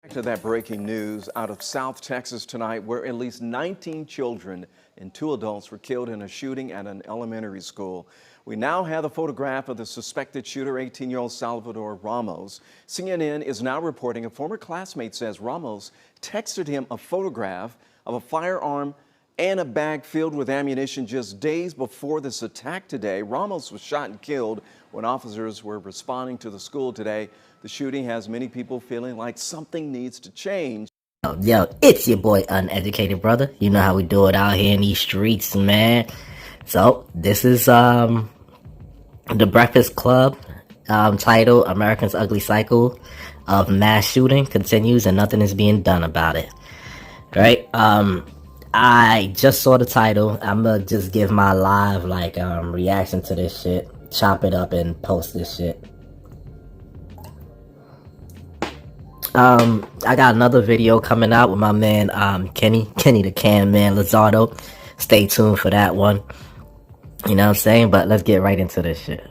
Back to that breaking news out of South Texas tonight, where at least 19 children and 2 adults were killed in a shooting at an elementary school. We now have a photograph of the suspected shooter, 18-year-old Salvador Ramos. CNN is now reporting a former classmate says Ramos texted him a photograph of a firearm and a bag filled with ammunition just days before this attack today. Ramos was shot and killed when officers were responding to the school today. The shooting has many people feeling like something needs to change. Yo, it's your boy Uneducated Brother. You know how we do it out here in these streets, man. So this is the Breakfast Club title, America's Ugly Cycle of Mass Shooting continues and nothing is being done about it. Right? I just saw the title. I'm gonna just give my live reaction to this shit, chop it up and post this shit. I got another video coming out with my man Kenny the Can Man Lizardo. Stay tuned for that one. You know what I'm saying? But let's get right into this shit.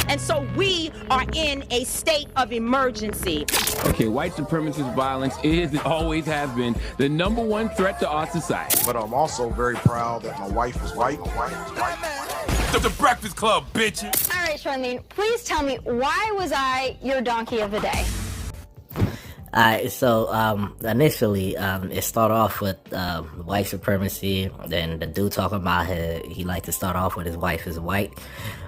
And so we are in a state of emergency. Okay, white supremacist violence is and always has been the #1 threat to our society. But I'm also very proud that my wife is white. The Breakfast Club, bitches. All right, Charlene, please tell me, why was I your donkey of the day? Alright, so initially it started off with white supremacy. Then the dude talking about he liked to start off with his wife is white.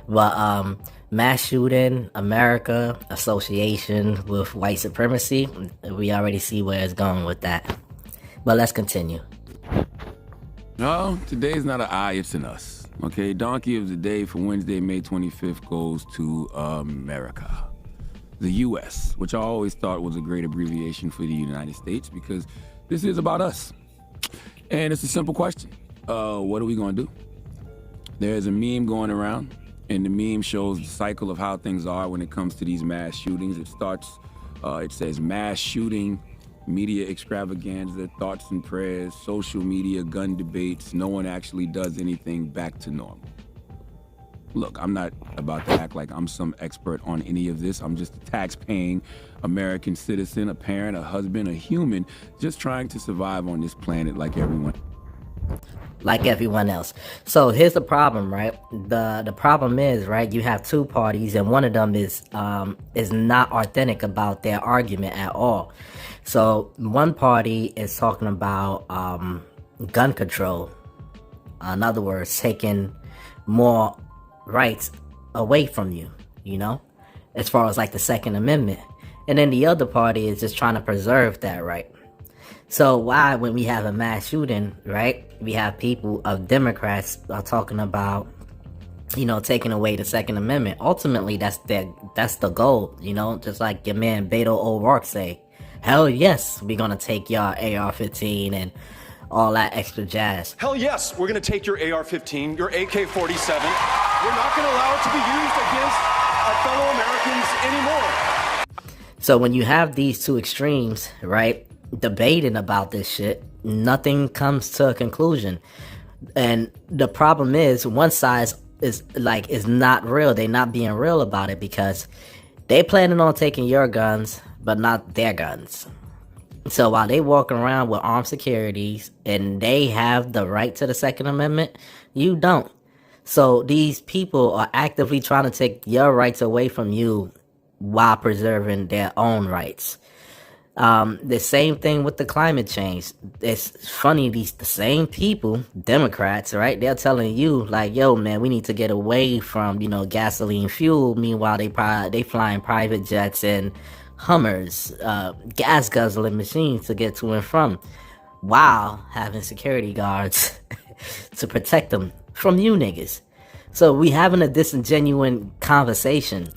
But mass shooting, America, association with white supremacy, we already see where it's going with that. But let's continue. No, today's not an I, it's an us. Okay, Donkey of the Day for Wednesday, May 25th goes to America. The U.S., which I always thought was a great abbreviation for the United States, because this is about us. And it's a simple question. What are we going to do? There's a meme going around, and the meme shows the cycle of how things are when it comes to these mass shootings. It starts, it says mass shooting, media extravaganza, thoughts and prayers, social media, gun debates. No one actually does anything back to normal. Look, I'm not about to act like I'm some expert on any of this. I'm just a tax-paying American citizen, a parent, a husband, a human, just trying to survive on this planet like everyone. Like everyone else. So here's the problem, right? The problem is, right, you have two parties and one of them is not authentic about their argument at all. So one party is talking about gun control. In other words, taking more rights away from you, you know, as far as like the Second Amendment. And then the other party is just trying to preserve that right. So why, when we have a mass shooting, right, we have people of Democrats are talking about, you know, taking away the Second Amendment. Ultimately, that's the goal, you know, just like your man Beto O'Rourke say, hell yes, we're gonna take y'all AR-15 and all that extra jazz. Hell yes, we're gonna take your AR-15, your AK-47. We're not gonna allow it to be used against our fellow Americans anymore. So when you have these two extremes, right, debating about this shit, nothing comes to a conclusion. And the problem is one side is not real. They're not being real about it because they planning on taking your guns, but not their guns. So while they walking around with armed securities and they have the right to the Second Amendment, you don't. So these people are actively trying to take your rights away from you while preserving their own rights. The same thing with the climate change. It's funny, the same people, Democrats, right? They're telling you like, yo, man, we need to get away from, you know, gasoline fuel. Meanwhile, they flying private jets and Hummers, gas guzzling machines to get to and from, while having security guards to protect them from you niggas. So we having a disingenuous conversation.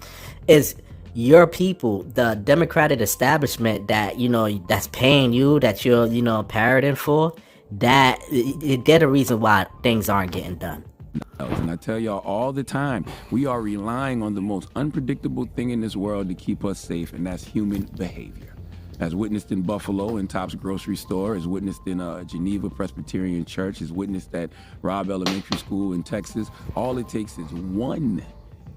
Is your people, the Democratic establishment that, you know, that's paying you, that you're, you know, parroting for, that they're the reason why things aren't getting done. And I tell y'all all the time, we are relying on the most unpredictable thing in this world to keep us safe, and that's human behavior. As witnessed in Buffalo and Tops Grocery Store, as witnessed in Geneva Presbyterian Church, as witnessed at Robb Elementary School in Texas. All it takes is one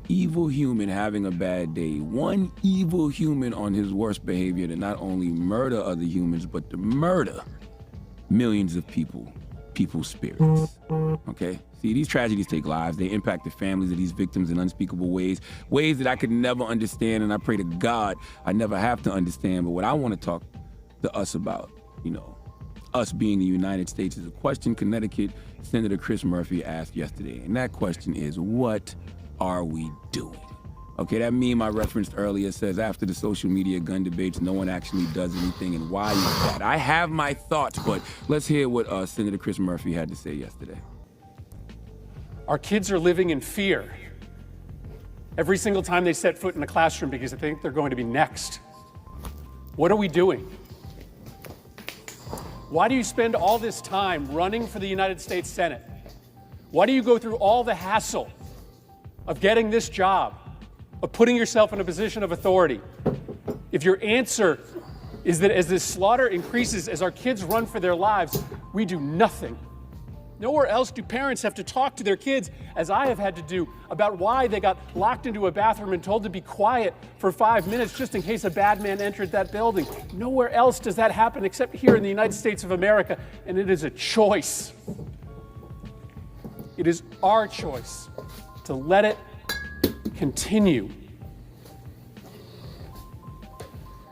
evil human having a bad day, one evil human on his worst behavior to not only murder other humans, but to murder millions of people's spirits, okay? See, these tragedies take lives. They impact the families of these victims in unspeakable ways that I could never understand, and I pray to God I never have to understand. But what I want to talk to us about, us being the United States, is a question Connecticut Senator Chris Murphy asked yesterday, and that question is, what are we doing? Okay, that meme I referenced earlier says after the social media gun debates, no one actually does anything, and why is that? I have my thoughts, but let's hear what Senator Chris Murphy had to say yesterday. Our kids are living in fear every single time they set foot in a classroom because they think they're going to be next. What are we doing? Why do you spend all this time running for the United States Senate? Why do you go through all the hassle of getting this job, of putting yourself in a position of authority, if your answer is that as this slaughter increases, as our kids run for their lives, we do nothing? Nowhere else do parents have to talk to their kids, as I have had to do, about why they got locked into a bathroom and told to be quiet for 5 minutes just in case a bad man entered that building. Nowhere else does that happen except here in the United States of America, and it is a choice. It is our choice to let it continue.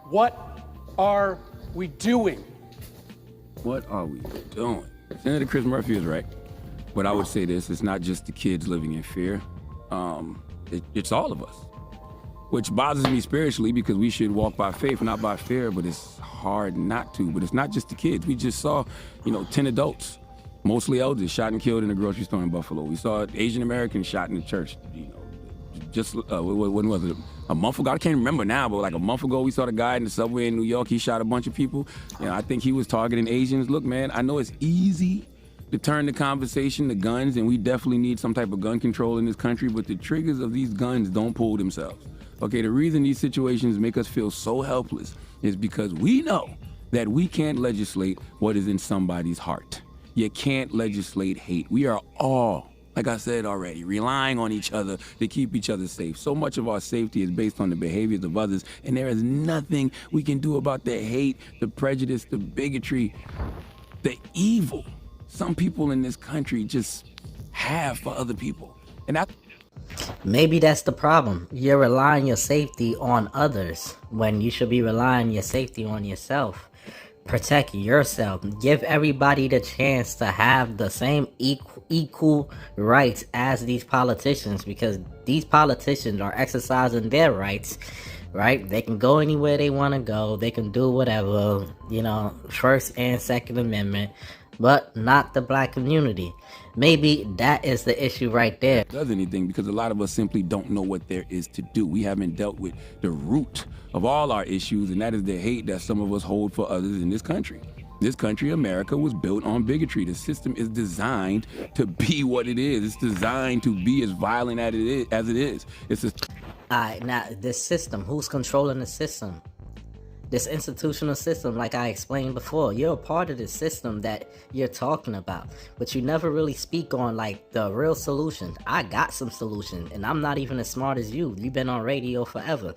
What are we doing? What are we doing? Senator Chris Murphy is right, but I would say this: it's not just the kids living in fear. It's all of us, which bothers me spiritually because we should walk by faith, not by fear, but it's hard not to. But it's not just the kids. We just saw, 10 adults, mostly elders, shot and killed in a grocery store in Buffalo. We saw Asian Americans shot in the church, just, when was it? A month ago? I can't remember now, but like a month ago, we saw the guy in the subway in New York. He shot a bunch of people. I think he was targeting Asians. Look, man, I know it's easy to turn the conversation to guns, and we definitely need some type of gun control in this country, but the triggers of these guns don't pull themselves. Okay, the reason these situations make us feel so helpless is because we know that we can't legislate what is in somebody's heart. You can't legislate hate. We are all, like I said already, relying on each other to keep each other safe. So much of our safety is based on the behaviors of others, and there is nothing we can do about the hate, the prejudice, the bigotry, the evil some people in this country just have for other people. And maybe that's the problem. You're relying your safety on others when you should be relying your safety on yourself. Protect yourself. Give everybody the chance to have the same equal rights as these politicians, because these politicians are exercising their rights, right? They can go anywhere they want to go. They can do whatever, First and Second Amendment, but not the black community. Maybe that is the issue right there. Does anything, because a lot of us simply don't know what there is to do. We haven't dealt with the root of all our issues, and that is the hate that some of us hold for others in this country. This country, America, was built on bigotry. The system is designed to be what it is. It's designed to be as violent as it is. Alright, now this system, who's controlling the system? This institutional system, like I explained before, you're a part of the system that you're talking about, but you never really speak on like the real solutions. I got some solutions, and I'm not even as smart as you. You've been on radio forever.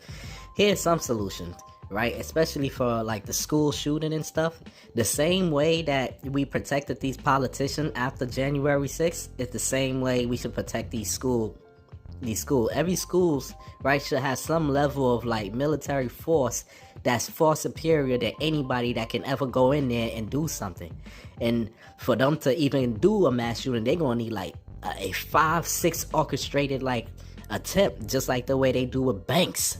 Here's some solutions, right? Especially for like the school shooting and stuff. The same way that we protected these politicians after January 6th is the same way we should protect these schools. Every schools, right, should have some level of like military force that's far superior to anybody that can ever go in there and do something. And for them to even do a mass shooting, they're gonna need like a 5-6 orchestrated like attempt, just like the way they do with banks.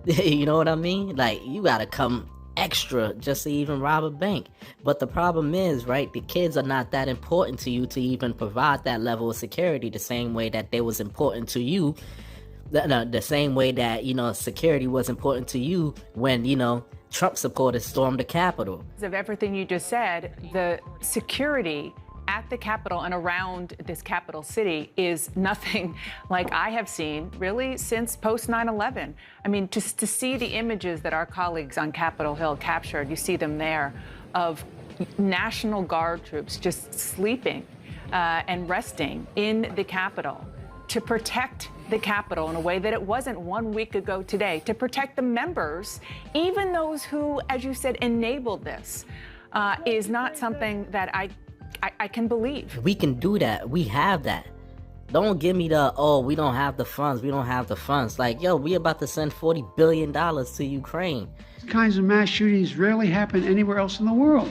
You know what I mean? Like, you gotta come extra just to even rob a bank. But the problem is, right, the kids are not that important to you to even provide that level of security the same way that they was important to you. The same way that, security was important to you when, Trump supporters stormed the Capitol. Of everything you just said, the security at the Capitol and around this capital city is nothing like I have seen really since post 9/11. I mean, just to see the images that our colleagues on Capitol Hill captured, you see them there, of National Guard troops just sleeping and resting in the Capitol to protect the Capitol in a way that it wasn't 1 week ago today, to protect the members, even those who, as you said, enabled this, is not something that I can believe. We can do that. We have that. Don't give me the, oh, we don't have the funds. We don't have the funds. Like, yo, we about to send $40 billion to Ukraine. These kinds of mass shootings rarely happen anywhere else in the world.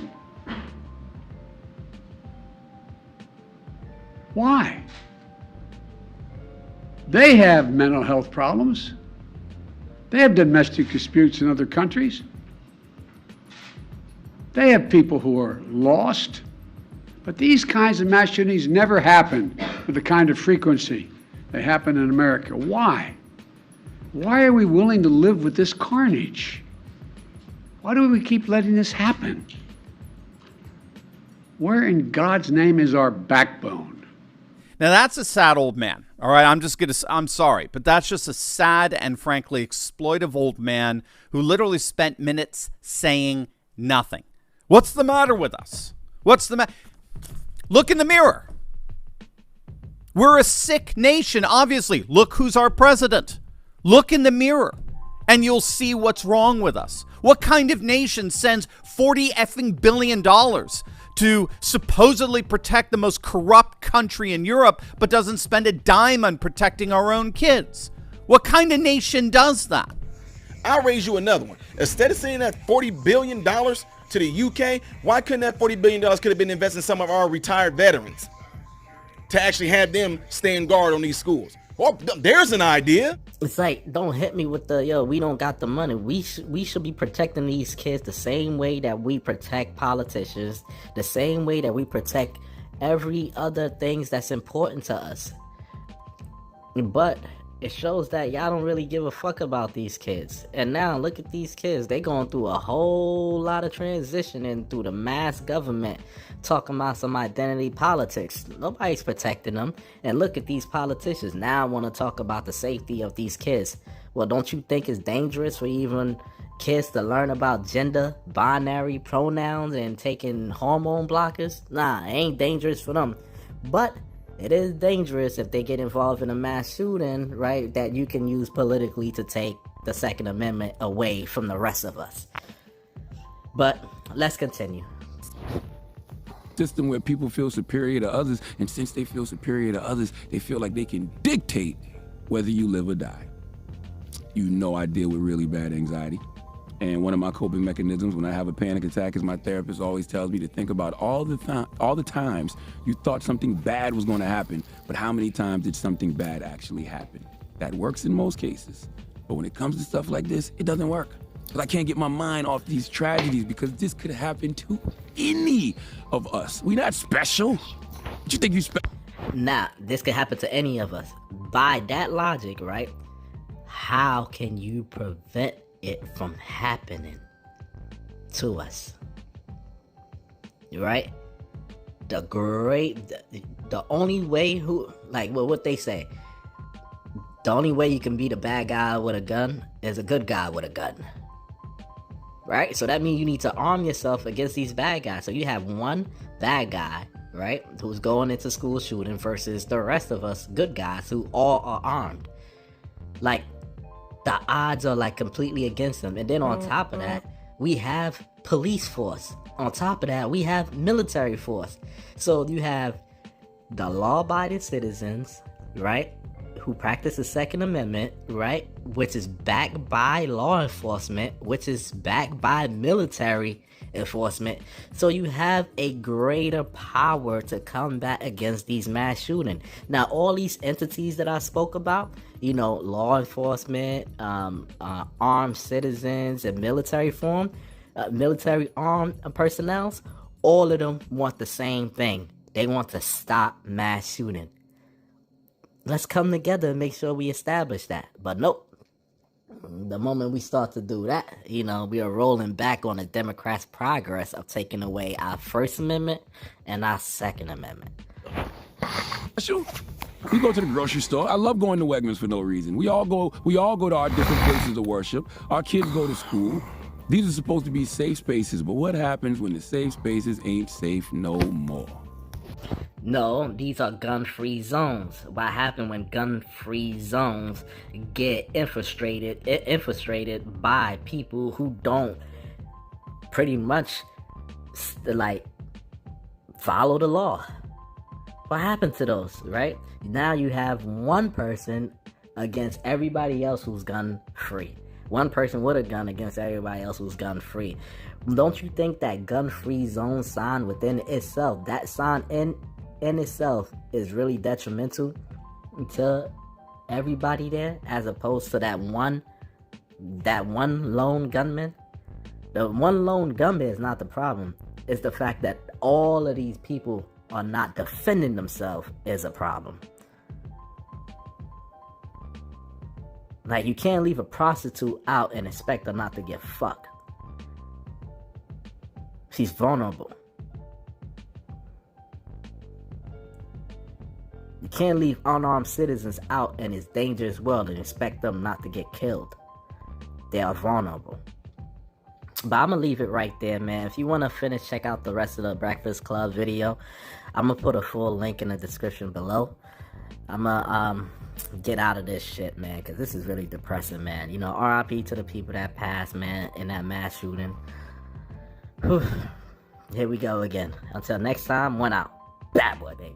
Why? They have mental health problems. They have domestic disputes in other countries. They have people who are lost. But these kinds of mass shootings never happen with the kind of frequency they happen in America. Why? Why are we willing to live with this carnage? Why do we keep letting this happen? Where in God's name is our backbone? Now that's a sad old man. All right, I'm sorry, but that's just a sad and frankly exploitive old man who literally spent minutes saying nothing. What's the matter with us? What's the matter? Look in the mirror. We're a sick nation, obviously. Look who's our president. Look in the mirror, and you'll see what's wrong with us. What kind of nation sends $40 billion to supposedly protect the most corrupt country in Europe, but doesn't spend a dime on protecting our own kids? What kind of nation does that? I'll raise you another one. Instead of sending that $40 billion to the UK, why couldn't that $40 billion could have been invested in some of our retired veterans to actually have them stand guard on these schools? Well, there's an idea. It's like, don't hit me with the, yo, we don't got the money. We should be protecting these kids the same way that we protect politicians, the same way that we protect every other things that's important to us. But it shows that y'all don't really give a fuck about these kids. And now look at these kids. They going through a whole lot of transitioning through the mass government, talking about some identity politics. Nobody's protecting them. And look at these politicians. Now I want to talk about the safety of these kids. Well, don't you think it's dangerous for even kids to learn about gender, binary pronouns, and taking hormone blockers? Nah, it ain't dangerous for them. But it is dangerous if they get involved in a mass shooting, right, that you can use politically to take the Second Amendment away from the rest of us. But let's continue. System where people feel superior to others, and since they feel superior to others, they feel like they can dictate whether you live or die. You know I deal with really bad anxiety. And one of my coping mechanisms when I have a panic attack is my therapist always tells me to think about all the times you thought something bad was going to happen, but how many times did something bad actually happen? That works in most cases. But when it comes to stuff like this, it doesn't work. Because I can't get my mind off these tragedies because this could happen to any of us. We not special. What you think you special? Nah, this could happen to any of us. By that logic, right? How can you prevent it from happening to us? Right? The only way what they say, the only way you can be the bad guy with a gun is a good guy with a gun. Right? So that means you need to arm yourself against these bad guys. So you have one bad guy, right, who's going into school shooting versus the rest of us good guys who all are armed. Like, the odds are like completely against them. And then on top of that, we have police force. On top of that, we have military force. So you have the law-abiding citizens, right, who practice the Second Amendment, right, which is backed by law enforcement, which is backed by military enforcement. So you have a greater power to combat against these mass shootings. Now, all these entities that I spoke about, you know, law enforcement, armed citizens, and military armed personnel, all of them want the same thing. They want to stop mass shooting. Let's come together and make sure we establish that. But nope. The moment we start to do that, you know, we are rolling back on the Democrats' progress of taking away our First Amendment and our Second Amendment. Sure. We go to the grocery store. I love going to Wegmans for no reason. We all go to our different places of worship. Our kids go to school. These are supposed to be safe spaces, but what happens when the safe spaces ain't safe no more? No, these are gun-free zones. What happened when gun-free zones get infiltrated by people who don't pretty much like follow the law? What happened to those, right? Now you have one person against everybody else who's gun-free. One person with a gun against everybody else who's gun-free. Don't you think that gun-free zone sign within itself, that sign in itself is really detrimental to everybody there, as opposed to that one lone gunman? The one lone gunman is not the problem. It's the fact that all of these people are not defending themselves is a problem. Like, you can't leave a prostitute out and expect her not to get fucked. She's vulnerable. You can't leave unarmed citizens out in this dangerous world and expect them not to get killed. They are vulnerable. But I'm gonna leave it right there, man. If you want to finish, check out the rest of the Breakfast Club video. I'm gonna put a full link in the description below. I'm gonna get out of this shit, man, because this is really depressing, man. You know, RIP to the people that passed, man, in that mass shooting. Whew. Here we go again. Until next time, one out. Bad boy, baby.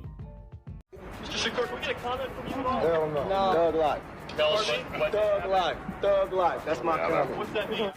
Mr. Shakur, can we get a comment from you all? Hell no. Thug life. Thug life. Thug life. Thug life. That's my comment. What's that mean?